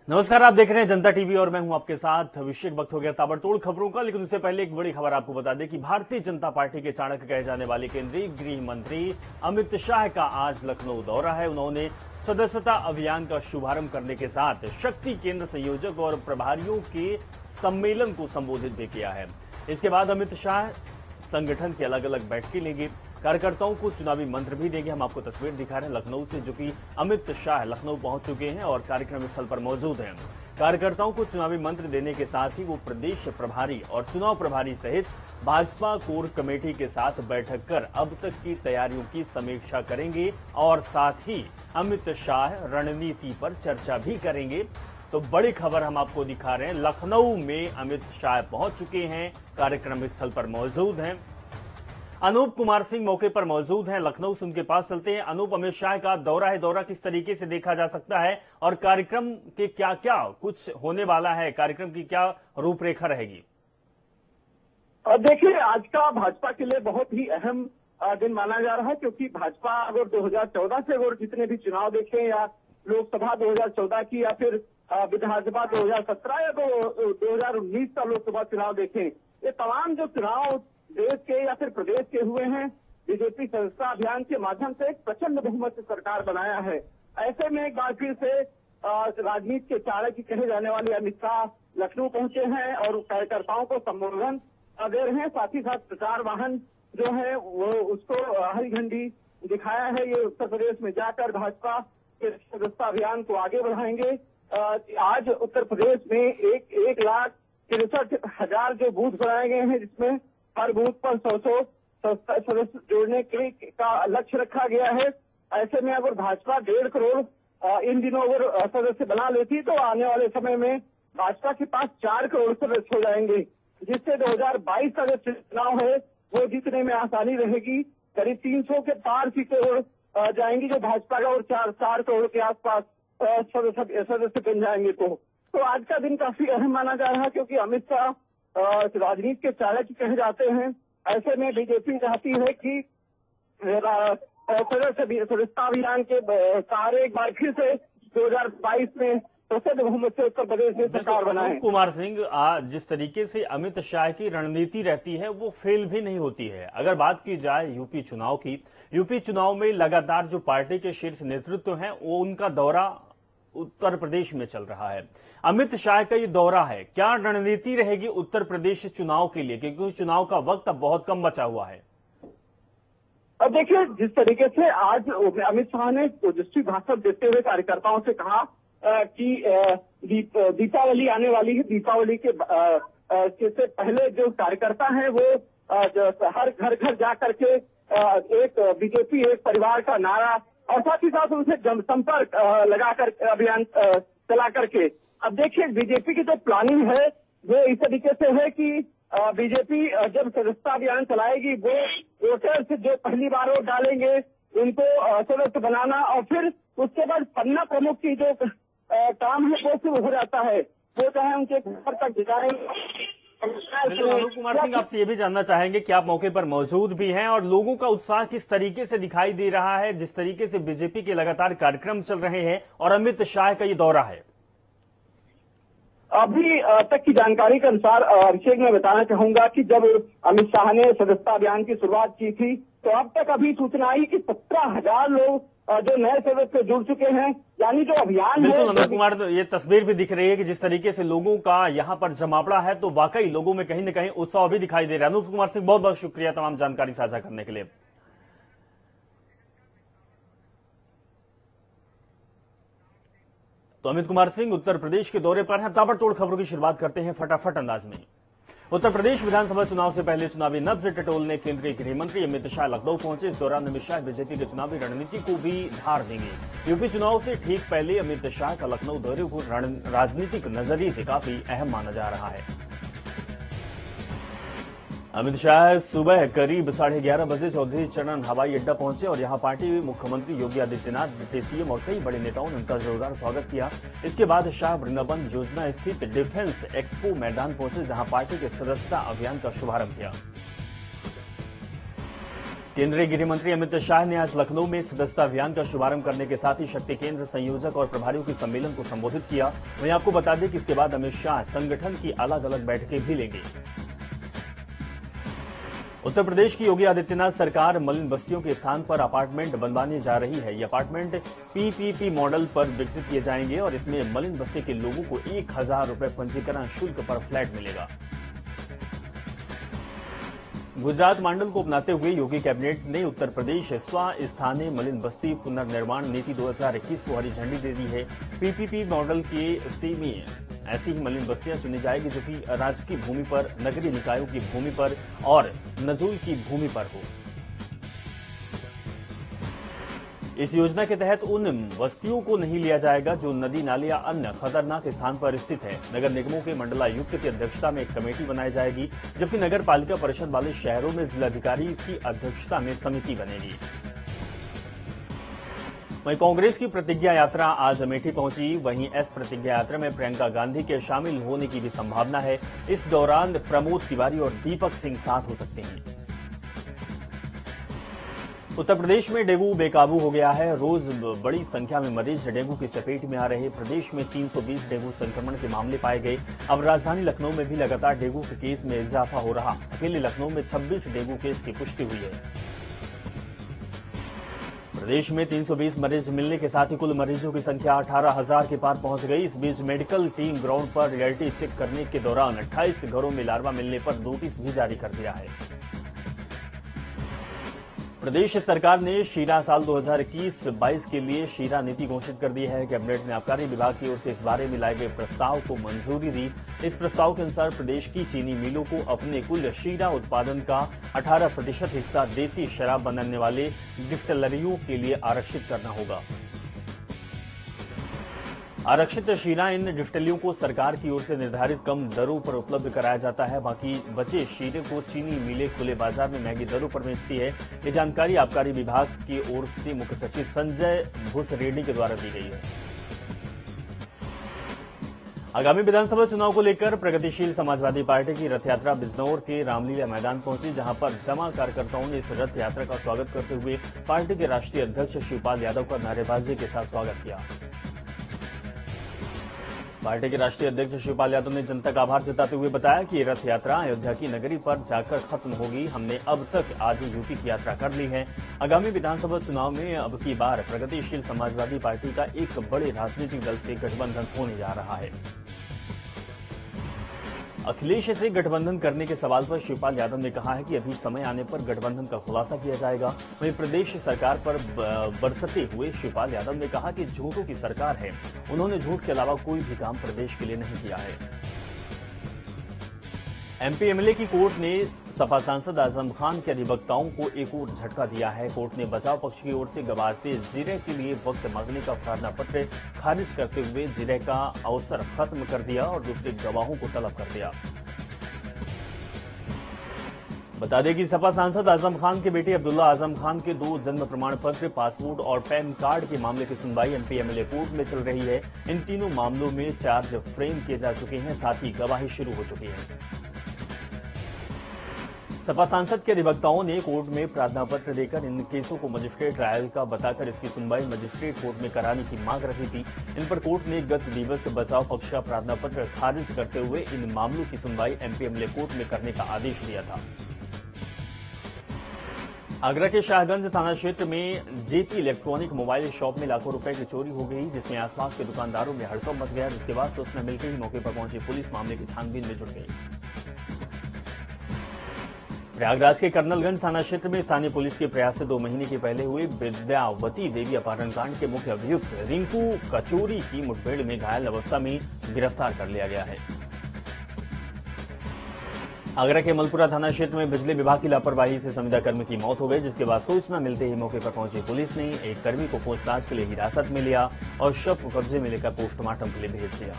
नमस्कार, आप देख रहे हैं जनता टीवी और मैं हूं आपके साथ अभिषेक। वक्त हो गया ताबड़तोड़ खबरों का, लेकिन उससे पहले एक बड़ी खबर आपको बता दें कि भारतीय जनता पार्टी के चाणक्य कहे जाने वाले केंद्रीय गृह मंत्री अमित शाह का आज लखनऊ दौरा है। उन्होंने सदस्यता अभियान का शुभारंभ करने के साथ शक्ति केंद्र संयोजक और प्रभारियों के सम्मेलन को संबोधित भी किया है। इसके बाद अमित शाह संगठन की अलग अलग बैठकें लेंगे, कार्यकर्ताओं को चुनावी मंत्र भी देंगे। हम आपको तस्वीर दिखा रहे हैं लखनऊ से, जो कि अमित शाह लखनऊ पहुंच चुके हैं और कार्यक्रम स्थल पर मौजूद हैं। कार्यकर्ताओं को चुनावी मंत्र देने के साथ ही वो प्रदेश प्रभारी और चुनाव प्रभारी सहित भाजपा कोर कमेटी के साथ बैठक कर अब तक की तैयारियों की समीक्षा करेंगे और साथ ही अमित शाह रणनीति पर चर्चा भी करेंगे। तो बड़ी खबर हम आपको दिखा रहे हैं, लखनऊ में अमित शाह पहुंच चुके हैं, कार्यक्रम स्थल पर मौजूद हैं। अनूप कुमार सिंह मौके पर मौजूद हैं, लखनऊ से उनके पास चलते हैं। अनूप, अमित शाह का दौरा है, दौरा किस तरीके से देखा जा सकता है और कार्यक्रम के क्या क्या कुछ होने वाला है, कार्यक्रम की क्या रूपरेखा रहेगी? देखिए, आज का भाजपा के लिए बहुत ही अहम दिन माना जा रहा है, क्योंकि भाजपा अगर 2014 से अगर जितने भी चुनाव देखें, या लोकसभा 2014 की, या फिर विधानसभा 2017 या 2019 का लोकसभा चुनाव देखें, ये तमाम जो चुनाव देश के या फिर प्रदेश के हुए हैं, बीजेपी सदस्यता अभियान के माध्यम से एक प्रचंड बहुमत सरकार बनाया है। ऐसे में एक बार फिर से राजनीति के चाणक्य कहे जाने वाले अमित शाह लखनऊ पहुंचे हैं और कार्यकर्ताओं को संबोधन दे रहे हैं। साथ ही साथ प्रचार वाहन जो है वो उसको हरी झंडी दिखाया है। ये उत्तर प्रदेश में जाकर भाजपा के सदस्यता अभियान को आगे बढ़ाएंगे। आज उत्तर प्रदेश में 1,63,000 जो बूथ बनाए गए हैं, जिसमें हर बूथ पर 100 सदस्य जोड़ने का लक्ष्य रखा गया है। ऐसे में अगर भाजपा 1.5 करोड़ इन दिनों अगर सदस्य बना लेती, तो आने वाले समय में भाजपा के पास 4 करोड़ सदस्य हो जाएंगे, जिससे 2022 का जो चुनाव है वो जीतने में आसानी रहेगी। करीब 300 के पार सीटें और जाएंगी जो भाजपा का, और 4 करोड़ के आसपास सदस्य बन जाएंगे। तो आज का दिन काफी अहम माना जा रहा है, क्योंकि अमित शाह राजनीति के चाणक्य कहे जाते हैं। ऐसे में बीजेपी चाहती है कि सदस्यता अभियान के सहारे एक बार फिर से 2022 में प्रचंड बहुमत से उत्तर प्रदेश में सरकार बनाए। कुमार सिंह, जिस तरीके से अमित शाह की रणनीति रहती है वो फेल भी नहीं होती है। अगर बात की जाए यूपी चुनाव की, यूपी चुनाव में लगातार जो पार्टी के शीर्ष नेतृत्व हैं वो उनका दौरा उत्तर प्रदेश में चल रहा है। अमित शाह का ये दौरा है, क्या रणनीति रहेगी उत्तर प्रदेश चुनाव के लिए, क्योंकि चुनाव का वक्त अब बहुत कम बचा हुआ है? अब देखिए, जिस तरीके से आज अमित शाह ने ओजस्वी भाषण देते हुए कार्यकर्ताओं से कहा कि दीपावली आने वाली है, दीपावली के से पहले जो कार्यकर्ता है वो हर घर जा करके एक बीजेपी एक परिवार का नारा, और साथ ही साथ उनसे जनसंपर्क लगाकर अभियान चला करके। अब देखिए, बीजेपी की जो प्लानिंग है वो इस तरीके से है कि बीजेपी जब सदस्यता अभियान चलाएगी, वो वोटर्स जो पहली बार वोट डालेंगे उनको सदस्य बनाना, और फिर उसके बाद पन्ना प्रमुख की जो काम है वो शुरू हो जाता है। वो चाहे उनके घर तक जाएंगे। अनूप कुमार सिंह, आपसे ये भी जानना चाहेंगे कि आप मौके पर मौजूद भी हैं और लोगों का उत्साह किस तरीके से दिखाई दे रहा है, जिस तरीके से बीजेपी के लगातार कार्यक्रम चल रहे हैं और अमित शाह का ये दौरा है? अभी तक की जानकारी के अनुसार अभिषेक, मैं बताना चाहूंगा कि जब अमित शाह ने सदस्यता अभियान की शुरुआत की थी, तो अब तक अभी सूचना आई कि 17,000 लोग जो नए सदस्य जुड़ चुके हैं। यानी जो अभियान है, बिल्कुल अनूप कुमार, ये तस्वीर भी दिख रही है कि जिस तरीके से लोगों का यहाँ पर जमावड़ा है, तो वाकई लोगों में कहीं न कहीं उत्साह भी दिखाई दे रहा है। अनूप कुमार सिंह, बहुत बहुत शुक्रिया तमाम जानकारी साझा करने के लिए। तो अमित कुमार सिंह उत्तर प्रदेश के दौरे पर हैं। ताबड़तोड़ खबरों की शुरुआत करते हैं फटाफट अंदाज में। उत्तर प्रदेश विधानसभा चुनाव से पहले चुनावी नब्ज टटोलने केंद्रीय गृह मंत्री अमित शाह लखनऊ पहुंचे। इस दौरान अमित शाह बीजेपी की चुनावी रणनीति को भी धार देंगे। यूपी चुनाव से ठीक पहले अमित शाह का लखनऊ दौरे को राजनीतिक नजरिए से काफी अहम माना जा रहा है। अमित शाह सुबह करीब 11:30 बजे चौधरी चरण हवाई अड्डा पहुंचे और यहां पार्टी मुख्यमंत्री योगी आदित्यनाथ, डिप्टी सीएम और कई बड़े नेताओं ने उनका जोरदार स्वागत किया। इसके बाद शाह वृंदावन योजना स्थित डिफेंस एक्सपो मैदान पहुंचे, जहां पार्टी के सदस्यता अभियान का शुभारंभ किया। केंद्रीय गृह मंत्री अमित शाह ने आज लखनऊ में सदस्यता अभियान का शुभारंभ करने के साथ ही शक्ति केंद्र संयोजक और प्रभारियों के सम्मेलन को संबोधित किया। वहीं आपको बता दें कि इसके बाद अमित शाह संगठन की अलग अलग बैठकें भी लेंगे। उत्तर प्रदेश की योगी आदित्यनाथ सरकार मलिन बस्तियों के स्थान पर अपार्टमेंट बनवाने जा रही है। ये अपार्टमेंट पीपीपी मॉडल पर विकसित किए जाएंगे और इसमें मलिन बस्ती के लोगों को 1000 रुपए पंजीकरण शुल्क पर फ्लैट मिलेगा। गुजरात मॉडल को अपनाते हुए योगी कैबिनेट ने उत्तर प्रदेश स्वस्थानीय मलिन बस्ती पुनर्निर्माण नीति 2021 को हरी झंडी दे दी है। पीपीपी मॉडल के सी में ऐसी ही मलिन बस्तियां चुनी जाएगी जो कि राज्य की भूमि पर, नगरीय निकायों की भूमि पर और नजूल की भूमि पर हो। इस योजना के तहत उन बस्तियों को नहीं लिया जाएगा जो नदी, नाले या अन्य खतरनाक स्थान पर स्थित है। नगर निगमों के मंडलायुक्त की अध्यक्षता में एक कमेटी बनाई जाएगी, जबकि नगर पालिका परिषद वाले शहरों में जिलाधिकारी की अध्यक्षता में समिति बनेगी। वहीं कांग्रेस की प्रतिज्ञा यात्रा आज अमेठी पहुंची। वहीं एस प्रतिज्ञा यात्रा में प्रियंका गांधी के शामिल होने की भी संभावना है। इस दौरान प्रमोद तिवारी और दीपक सिंह साथ हो सकते हैं। उत्तर प्रदेश में डेंगू बेकाबू हो गया है। रोज बड़ी संख्या में मरीज डेंगू की चपेट में आ रहे। प्रदेश में 320 डेंगू संक्रमण के मामले पाए गए। अब राजधानी लखनऊ में भी लगातार डेंगू के केस में इजाफा हो रहा। अकेले लखनऊ में 26 डेंगू केस की पुष्टि हुई है। प्रदेश में 320 मरीज मिलने के साथ ही कुल मरीजों की संख्या 18,000 के पार पहुंच गई। इस बीच मेडिकल टीम ग्राउंड पर रियलिटी चेक करने के दौरान 28 घरों में लार्वा मिलने पर नोटिस भी जारी कर दिया है। प्रदेश सरकार ने शीरा साल 2021-22 के लिए शीरा नीति घोषित कर दी है। कैबिनेट ने आबकारी विभाग की ओर से इस बारे में लाए गए प्रस्ताव को मंजूरी दी। इस प्रस्ताव के अनुसार प्रदेश की चीनी मिलों को अपने कुल शीरा उत्पादन का 18% हिस्सा देसी शराब बनाने वाले डिस्टिलरियों के लिए आरक्षित करना होगा। आरक्षित शीरा इन डिस्टिलरियों को सरकार की ओर से निर्धारित कम दरों पर उपलब्ध कराया जाता है। बाकी बचे शीरे को चीनी मिलें खुले बाजार में महंगी दरों पर बेचती है। ये जानकारी आबकारी विभाग की ओर से मुख्य सचिव संजय भूसरेड्डी के द्वारा दी गई है। आगामी विधानसभा चुनाव को लेकर प्रगतिशील समाजवादी पार्टी की रथ यात्रा बिजनौर के रामलीला मैदान पहुंची, जहां पर जमा कार्यकर्ताओं ने इस रथ यात्रा का स्वागत करते हुए पार्टी के राष्ट्रीय अध्यक्ष शिवपाल यादव का नारेबाजी के साथ स्वागत किया। पार्टी के राष्ट्रीय अध्यक्ष शिवपाल यादव ने जनता का आभार जताते हुए बताया कि ये रथ यात्रा अयोध्या की नगरी पर जाकर खत्म होगी। हमने अब तक आधी यूपी की यात्रा कर ली है। आगामी विधानसभा चुनाव में अब की बार प्रगतिशील समाजवादी पार्टी का एक बड़े राजनीतिक दल से गठबंधन होने जा रहा है। अखिलेश से गठबंधन करने के सवाल पर शिवपाल यादव ने कहा है कि अभी समय आने पर गठबंधन का खुलासा किया जाएगा। वहीं प्रदेश सरकार पर बरसते हुए शिवपाल यादव ने कहा कि झूठों की सरकार है। उन्होंने झूठ के अलावा कोई भी काम प्रदेश के लिए नहीं किया है। एमपी एमएलए की कोर्ट ने सपा सांसद आजम खान के अधिवक्ताओं को एक और झटका दिया है। कोर्ट ने बचाव पक्ष की ओर से गवाह से जिरह के लिए वक्त मांगने का प्रार्थना पत्र खारिज करते हुए जिरह का अवसर खत्म कर दिया और दूसरे गवाहों को तलब कर दिया। बता दें कि सपा सांसद आजम खान के बेटे अब्दुल्ला आजम खान के 2 जन्म प्रमाण पत्र, पासपोर्ट और पैन कार्ड के मामले की सुनवाई एमपी एमएलए कोर्ट में चल रही है। इन तीनों मामलों में चार्ज फ्रेम किए जा चुके हैं, साथ ही गवाही शुरू हो चुकी है। सपा सांसद के अधिवक्ताओं ने कोर्ट में प्रार्थना पत्र देकर इन केसों को मजिस्ट्रेट ट्रायल का बताकर इसकी सुनवाई मजिस्ट्रेट कोर्ट में कराने की मांग रखी थी। इन पर कोर्ट ने गत दिवस बचाव पक्ष का प्रार्थना पत्र खारिज करते हुए इन मामलों की सुनवाई एमपी एमएलए कोर्ट में करने का आदेश दिया था। आगरा के शाहगंज थाना क्षेत्र में जेपी इलेक्ट्रॉनिक मोबाइल शॉप में लाखों रुपए की चोरी हो गई, जिसमें आसपास के दुकानदारों में हड़कंप मच गया, जिसके बाद सूचना मिलते ही मौके पर पहुंची पुलिस मामले की छानबीन में जुट गई। प्रयागराज के कर्नलगंज थाना क्षेत्र में स्थानीय पुलिस के प्रयास से 2 महीने के पहले हुए विद्यावती देवी अपहरण कांड के मुख्य अभियुक्त रिंकू कचोरी की मुठभेड़ में घायल अवस्था में गिरफ्तार कर लिया गया है। आगरा के मलपुरा थाना क्षेत्र में बिजली विभाग की लापरवाही से संविदा कर्मी की मौत हो गई, जिसके बाद सूचना मिलते ही मौके पर पहुंची पुलिस ने एक कर्मी को पूछताछ के लिए हिरासत में लिया और शव को कब्जे में लेकर पोस्टमार्टम के लिए भेज दिया।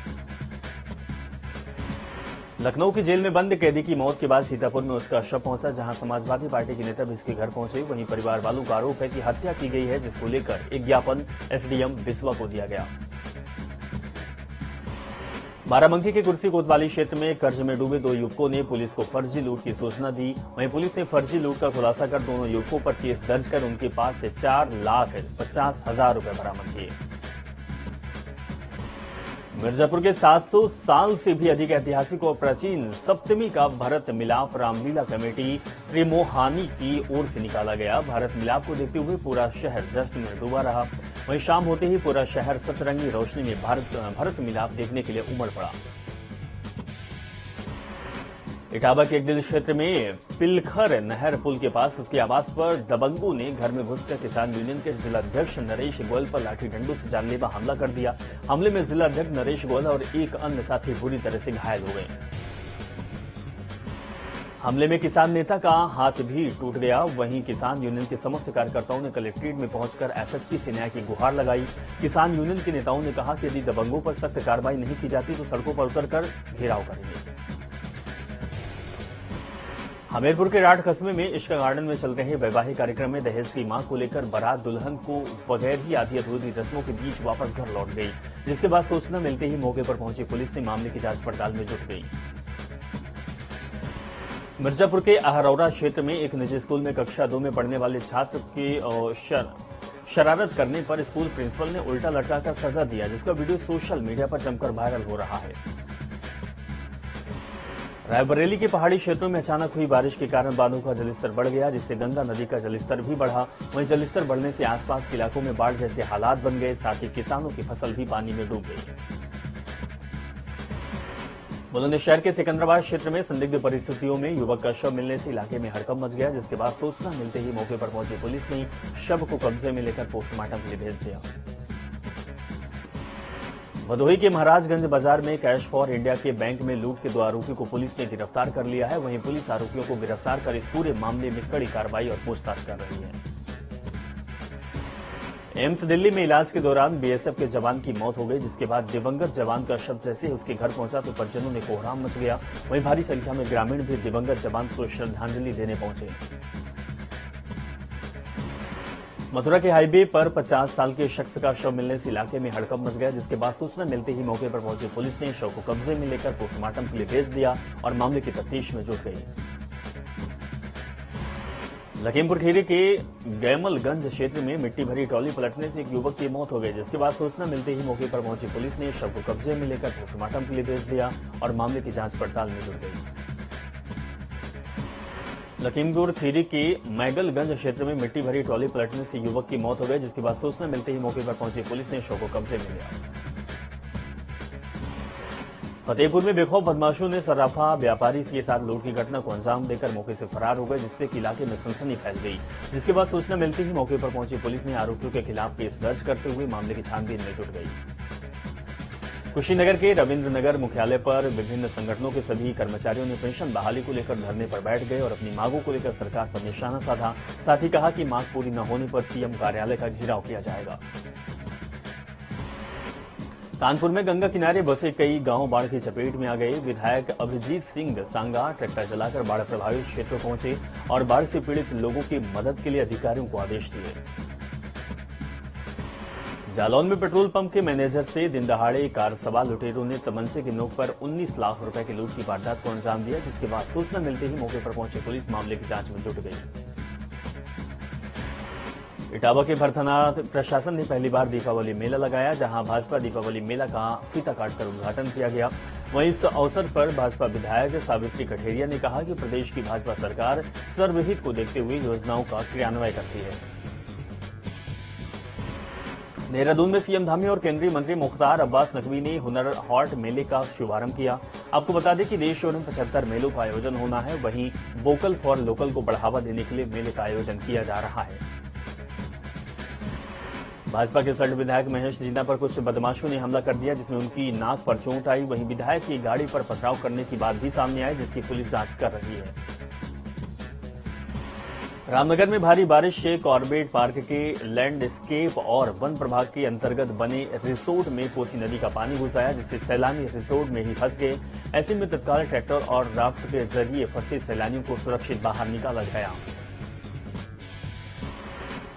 लखनऊ की जेल में बंद कैदी की मौत के बाद सीतापुर में उसका शव पहुंचा, जहां समाजवादी पार्टी के नेता भी उसके घर पहुंचे। वहीं परिवार वालों का आरोप है कि हत्या की गई है, जिसको लेकर एक ज्ञापन एसडीएम बिस्वा को दिया गया। बाराबंकी के कुर्सी कोतवाली क्षेत्र में कर्ज में डूबे 2 युवकों ने पुलिस को फर्जी लूट की सूचना दी। वहीं पुलिस ने फर्जी लूट का खुलासा कर दोनों युवकों पर केस दर्ज कर उनके पास से 4,50,000 रुपए बरामद किए। मिर्जापुर के 700 साल से भी अधिक ऐतिहासिक और प्राचीन सप्तमी का भरत मिलाप रामलीला कमेटी त्रिमोहानी की ओर से निकाला गया। भरत मिलाप को देखते हुए पूरा शहर जश्न में डूबा रहा। वहीं शाम होते ही पूरा शहर सतरंगी रोशनी में भरत मिलाप देखने के लिए उमड़ पड़ा। इटावा के एक दिल क्षेत्र में पिलखर नहर पुल के पास उसके आवास पर दबंगों ने घर में घुसकर किसान यूनियन के जिलाध्यक्ष नरेश गोयल पर लाठी डंडों से जानलेवा हमला कर दिया। हमले में जिलाध्यक्ष नरेश गोयल और एक अन्य साथी बुरी तरह से घायल हो गए। हमले में किसान नेता का हाथ भी टूट गया। वहीं किसान यूनियन के समस्त कार्यकर्ताओं ने कलेक्ट्रेट में पहुंचकर एसएसपी से न्याय की गुहार लगाई। किसान यूनियन के नेताओं ने कहा कि यदि दबंगों पर सख्त कार्रवाई नहीं की जाती तो सड़कों पर उतरकर घेराव करेंगे। हमीरपुर के राठ कस्बे में इश्क गार्डन में चल रहे वैवाहिक कार्यक्रम में दहेज की मांग को लेकर बारात दुल्हन को बगैर ही आधी अधूरी रस्मों के बीच वापस घर लौट गई, जिसके बाद सूचना मिलते ही मौके पर पहुंची पुलिस ने मामले की जांच पड़ताल में जुट गई। मिर्जापुर के अहरौरा क्षेत्र में एक निजी स्कूल में कक्षा 2 में पढ़ने वाले छात्र के शरारत करने पर स्कूल प्रिंसिपल ने उल्टा लटकाकर सजा दिया, जिसका वीडियो सोशल मीडिया पर जमकर वायरल हो रहा है। रायबरेली के पहाड़ी क्षेत्रों में अचानक हुई बारिश के कारण बांधों का जलस्तर बढ़ गया, जिससे गंगा नदी का जलस्तर भी बढ़ा। वहीं जलस्तर बढ़ने से आसपास के इलाकों में बाढ़ जैसे हालात बन गए, साथ ही किसानों की फसल भी पानी में डूब गई। बुलंदशहर के सिकंदराबाद क्षेत्र में संदिग्ध परिस्थितियों में युवक का शव मिलने से इलाके में हड़कंप मच गया, जिसके बाद सूचना मिलते ही मौके पर पहुंची पुलिस ने शव को कब्जे में लेकर पोस्टमार्टम के लिए भेज दिया। भदोही के महाराजगंज बाजार में कैश फॉर इंडिया के बैंक में लूट के 2 आरोपियों को पुलिस ने गिरफ्तार कर लिया है। वहीं पुलिस आरोपियों को गिरफ्तार कर इस पूरे मामले में कड़ी कार्रवाई और पूछताछ कर रही है। एम्स दिल्ली में इलाज के दौरान बीएसएफ के जवान की मौत हो गई, जिसके बाद दिवंगत जवान का शव जैसे ही उसके घर पहुंचा तो परिजनों में कोहराम मच गया। वहीं भारी संख्या में ग्रामीण भी दिवंगत जवान को श्रद्धांजलि देने पहुंचे। मथुरा के हाईवे पर 50 साल के शख्स का शव मिलने से इलाके में हड़कंप मच गया, जिसके बाद सूचना मिलते ही मौके पर पहुंची पुलिस ने शव को कब्जे में लेकर पोस्टमार्टम के लिए भेज दिया और मामले की तफ्तीश में जुट गई। लखीमपुर खीरी के गैमलगंज क्षेत्र में मिट्टी भरी ट्रॉली पलटने से एक युवक की मौत हो गई, जिसके बाद सूचना मिलते ही मौके पर पहुंची पुलिस ने शव को कब्जे में लेकर पोस्टमार्टम के लिए भेज दिया और मामले की जांच पड़ताल में जुट गई। लखीमपुर खीरी के मैगलगंज क्षेत्र में मिट्टी भरी ट्रॉली पलटने से युवक की मौत हो गई, जिसके बाद सूचना मिलते ही मौके पर पहुंची पुलिस ने शव को कब्जे में लिया। फतेहपुर में बेखौफ बदमाशों ने सर्राफा व्यापारी के साथ लूट की घटना को अंजाम देकर मौके से फरार हो गए, जिससे कि इलाके में सनसनी फैल गई। जिसके बाद सूचना मिलते ही मौके पर पहुंची पुलिस ने आरोपियों के खिलाफ केस दर्ज करते हुए मामले की छानबीन में जुट गई। कुशीनगर के रविंद्रनगर मुख्यालय पर विभिन्न संगठनों के सभी कर्मचारियों ने पेंशन बहाली को लेकर धरने पर बैठ गए और अपनी मांगों को लेकर सरकार पर निशाना साधा। साथ ही कहा कि मांग पूरी न होने पर सीएम कार्यालय का घेराव किया जाएगा। कानपुर में गंगा किनारे बसे कई गांव बाढ़ की चपेट में आ गए। विधायक अभिजीत सिंह सांगा ट्रैक्टर चलाकर बाढ़ प्रभावित क्षेत्र पहुंचे और बाढ़ से पीड़ित लोगों की मदद के लिए अधिकारियों को आदेश दिए। जालौन में पेट्रोल पंप के मैनेजर से दिन दहाड़े कार सवार लुटेरों ने तमंचे की नोक पर 19 लाख रुपए की लूट की वारदात को अंजाम दिया, जिसके बाद सूचना मिलते ही मौके पर पहुंची पुलिस मामले की जांच में जुट गई। इटावा के भरथनाथ प्रशासन ने पहली बार दीपावली मेला लगाया, जहां भाजपा दीपावली मेला का फीता काटकर उद्घाटन किया गया। वहीं इस अवसर पर भाजपा विधायक सावित्री कठेरिया ने कहा कि प्रदेश की भाजपा सरकार सर्वहित को देखते हुए योजनाओं का क्रियान्वयन करती है। देहरादून में सीएम धामी और केंद्रीय मंत्री मुख्तार अब्बास नकवी ने हुनर हाट मेले का शुभारंभ किया। आपको बता दें कि देश भर में 75 मेलों का आयोजन होना है। वहीं वोकल फॉर लोकल को बढ़ावा देने के लिए मेले का आयोजन किया जा रहा है। भाजपा के सल्ट विधायक महेश जीना पर कुछ बदमाशों ने हमला कर दिया, जिसमें उनकी नाक पर चोट आई। वहीं विधायक की गाड़ी पर पथराव करने की बात भी सामने आई, जिसकी पुलिस जांच कर रही है। रामनगर में भारी बारिश से कॉर्बेट पार्क के लैंडस्केप और वन प्रभाग के अंतर्गत बने रिसोर्ट में कोसी नदी का पानी घुस आया, जिससे सैलानी रिसोर्ट में ही फंस गए। ऐसे में तत्काल ट्रैक्टर और राफ्ट के जरिए फंसे सैलानियों को सुरक्षित बाहर निकाला गया।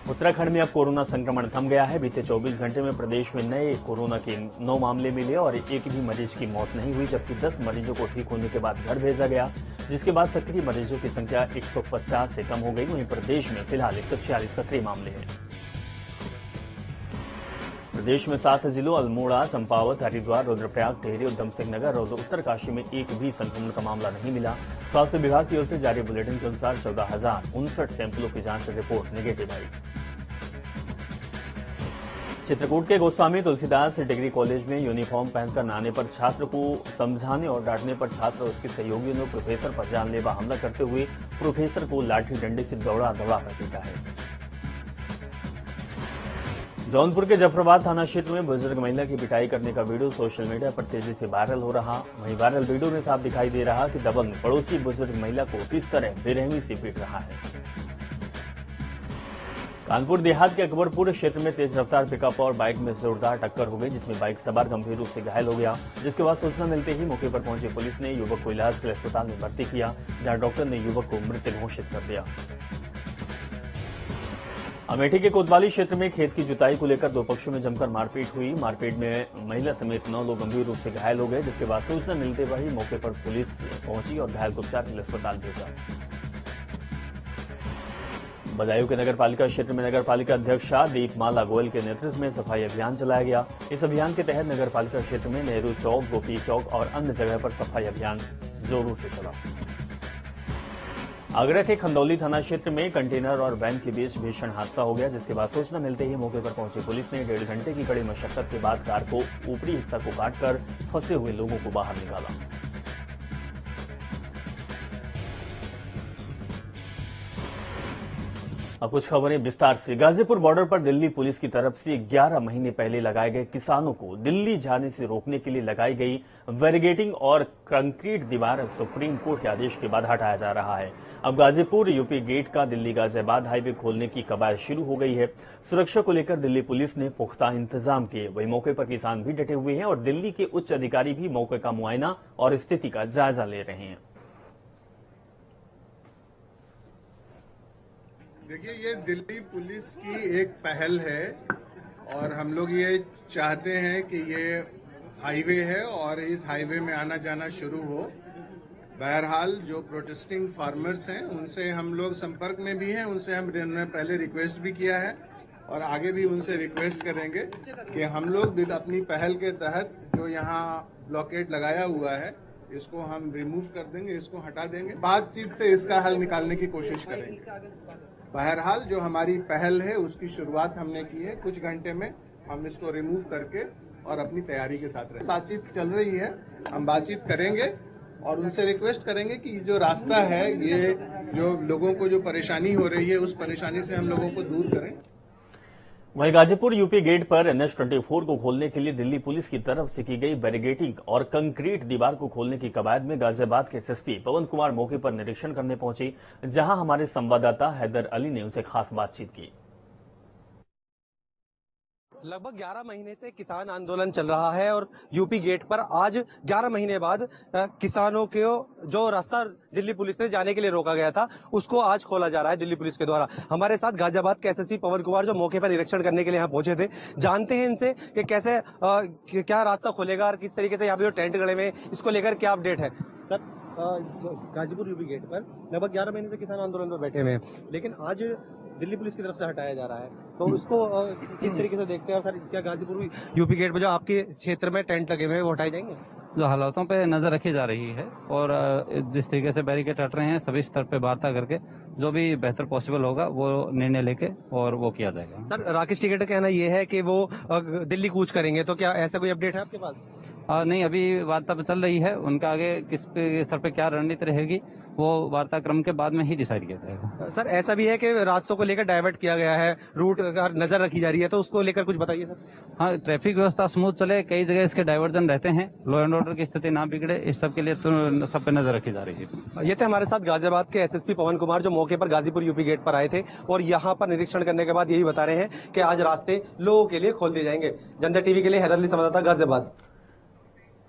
उत्तराखंड में अब कोरोना संक्रमण थम गया है। बीते 24 घंटे में प्रदेश में नए कोरोना के 9 मामले मिले और एक भी मरीज की मौत नहीं हुई, जबकि 10 मरीजों को ठीक होने के बाद घर भेजा गया, जिसके बाद सक्रिय मरीजों की संख्या 150 से कम हो गई। वहीं प्रदेश में फिलहाल 146 सक्रिय मामले हैं। प्रदेश में 7 जिलों अल्मोड़ा, चंपावत, हरिद्वार, रुद्रप्रयाग, टिहरी, उधम सिंह नगर और उत्तरकाशी में एक भी संक्रमण का मामला नहीं मिला। स्वास्थ्य विभाग की ओर से जारी बुलेटिन के अनुसार 14,059 सैंपलों की जांच रिपोर्ट नेगेटिव आई। चित्रकूट के गोस्वामी तुलसीदास डिग्री कॉलेज में यूनिफॉर्म पहनकर नहाने पर छात्र को समझाने और डांटने पर छात्र और उसके सहयोगियों ने प्रोफेसर पर जानलेवा हमला करते हुए प्रोफेसर को लाठी डंडे से दौड़ा कर पीटा है। जौनपुर के जफराबाद थाना क्षेत्र में बुजुर्ग महिला की पिटाई करने का वीडियो सोशल मीडिया पर तेजी से वायरल हो रहा। वहीं वायरल वीडियो में साफ दिखाई दे रहा कि दबंग पड़ोसी बुजुर्ग महिला को किस तरह बेरहमी से पीट रहा है। कानपुर देहात के अकबरपुर क्षेत्र में तेज रफ्तार पिकअप और बाइक में जोरदार टक्कर हो गई, जिसमें बाइक सवार गंभीर रूप से घायल हो गया, जिसके बाद सूचना मिलते ही मौके पर पहुंची पुलिस ने युवक को इलाज के लिए अस्पताल में भर्ती किया, जहां डॉक्टर ने युवक को मृत घोषित कर दिया। अमेठी के कोतवाली क्षेत्र में खेत की जुताई को लेकर दो पक्षों में जमकर मारपीट हुई। मारपीट में महिला समेत 9 लोग गंभीर रूप से घायल हो गए, जिसके बाद सूचना मिलते ही मौके पर पुलिस पहुंची और घायल को उपचार के लिए अस्पताल भेजा। बदायूं के नगरपालिका क्षेत्र में नगरपालिका अध्यक्षा दीपमाला गोयल के नेतृत्व में सफाई अभियान चलाया गया। इस अभियान के तहत नगरपालिका क्षेत्र में नेहरू चौक, गोपी चौक और अन्य जगह पर सफाई अभियान जोरों से चला। आगरा के खंदौली थाना क्षेत्र में कंटेनर और वैन के बीच भीषण हादसा हो गया, जिसके बाद सूचना मिलते ही मौके पर पहुंची पुलिस ने 1.5 घंटे की कड़ी मशक्कत के बाद कार को ऊपरी हिस्सा को काटकर फंसे हुए लोगों को बाहर निकाला। अब कुछ खबरें विस्तार से। गाजीपुर बॉर्डर पर दिल्ली पुलिस की तरफ से 11 महीने पहले लगाए गए किसानों को दिल्ली जाने से रोकने के लिए लगाई गई बैरिकेडिंग और कंक्रीट दीवार सुप्रीम कोर्ट के आदेश के बाद हटाया जा रहा है। अब गाजीपुर यूपी गेट का दिल्ली गाजियाबाद हाईवे खोलने की कवायद शुरू हो गई है। सुरक्षा को लेकर दिल्ली पुलिस ने पुख्ता इंतजाम किए। वहीं मौके पर किसान भी डटे हुए हैं और दिल्ली के उच्च अधिकारी भी मौके का मुआयना और स्थिति का जायजा ले रहे हैं। देखिए, ये दिल्ली पुलिस की एक पहल है और हम लोग ये चाहते हैं कि ये हाईवे है और इस हाईवे में आना जाना शुरू हो। बहरहाल जो प्रोटेस्टिंग फार्मर्स हैं उनसे हम लोग संपर्क में भी हैं, उनसे हमने पहले रिक्वेस्ट भी किया है और आगे भी उनसे रिक्वेस्ट करेंगे कि हम लोग अपनी पहल के तहत जो यहाँ ब्लॉकेड लगाया हुआ है इसको हम रिमूव कर देंगे, इसको हटा देंगे, बातचीत से इसका हल निकालने की कोशिश करेंगे। बहरहाल जो हमारी पहल है उसकी शुरुआत हमने की है। कुछ घंटे में हम इसको रिमूव करके और अपनी तैयारी के साथ रहेंगे। बातचीत चल रही है, हम बातचीत करेंगे और उनसे रिक्वेस्ट करेंगे कि जो रास्ता है, ये जो लोगों को जो परेशानी हो रही है उस परेशानी से हम लोगों को दूर करें। वहीं गाजीपुर यूपी गेट पर NH-24 को खोलने के लिए दिल्ली पुलिस की तरफ से की गई बैरिकेडिंग और कंक्रीट दीवार को खोलने की कवायद में गाजियाबाद के SSP पवन कुमार मौके पर निरीक्षण करने पहुंचे, जहां हमारे संवाददाता हैदर अली ने उनसे खास बातचीत की। लगभग 11 महीने से किसान आंदोलन चल रहा है और यूपी गेट पर आज 11 महीने बाद किसानों को जो रास्ता दिल्ली पुलिस ने जाने के लिए रोका गया था उसको आज खोला जा रहा है दिल्ली पुलिस के द्वारा। हमारे साथ गाजियाबाद के SSP पवन कुमार जो मौके पर निरीक्षण करने के लिए यहाँ पहुंचे थे, जानते हैं इनसे कि कैसे क्या रास्ता खोलेगा और किस तरीके से यहाँ पे जो टेंट गड़े हुए इसको लेकर क्या अपडेट है। सर, गाजीपुर यूपी गेट पर लगभग 11 महीने से किसान आंदोलन में बैठे हुए हैं, लेकिन आज दिल्ली पुलिस की तरफ से हटाया जा रहा है, तो उसको किस तरीके से देखते हैं? और सर, क्या गाजीपुर यूपी गेट पर जो आपके क्षेत्र में टेंट लगे हुए हैं वो हटाए जाएंगे? जो हालातों पे नजर रखी जा रही है और जिस तरीके से बैरिकेड हट रहे हैं, सभी स्तर पे वार्ता करके जो भी बेहतर पॉसिबल होगा वो निर्णय लेके और वो किया जाएगा। सर, राकेश टिकैत का कहना ये है कि वो दिल्ली कूच करेंगे, तो क्या ऐसा कोई अपडेट है आपके पास? नहीं, अभी वार्ता पे चल रही है, उनका आगे किस स्तर पे क्या रणनीति रहेगी वो वार्ता क्रम के बाद में ही डिसाइड किया जाएगा। सर, ऐसा भी है कि रास्तों को लेकर डाइवर्ट किया गया है, रूट नजर रखी जा रही है, तो उसको लेकर कुछ बताइए सर। हाँ, ट्रैफिक व्यवस्था स्मूथ चले, कई जगह इसके डाइवर्जन रहते हैं, लॉ एंड ऑर्डर की स्थिति ना बिगड़े, इस सब के लिए तो सब पे नजर रखी जा रही है। ये थे हमारे साथ गाजियाबाद के SSP पवन कुमार जो मौके पर गाजीपुर यूपी गेट पर आए थे और यहाँ पर निरीक्षण करने के बाद यही बता रहे हैं कि आज रास्ते लोगों के लिए खोल दिए जाएंगे। जनता टीवी के लिए हैदर अली संवाददाता, गाजियाबाद।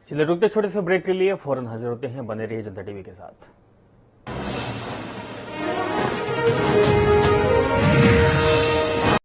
चलिए रुकते छोटे से ब्रेक के लिए, फौरन हाजिर होते हैं, बने रहिए जनता टीवी के साथ।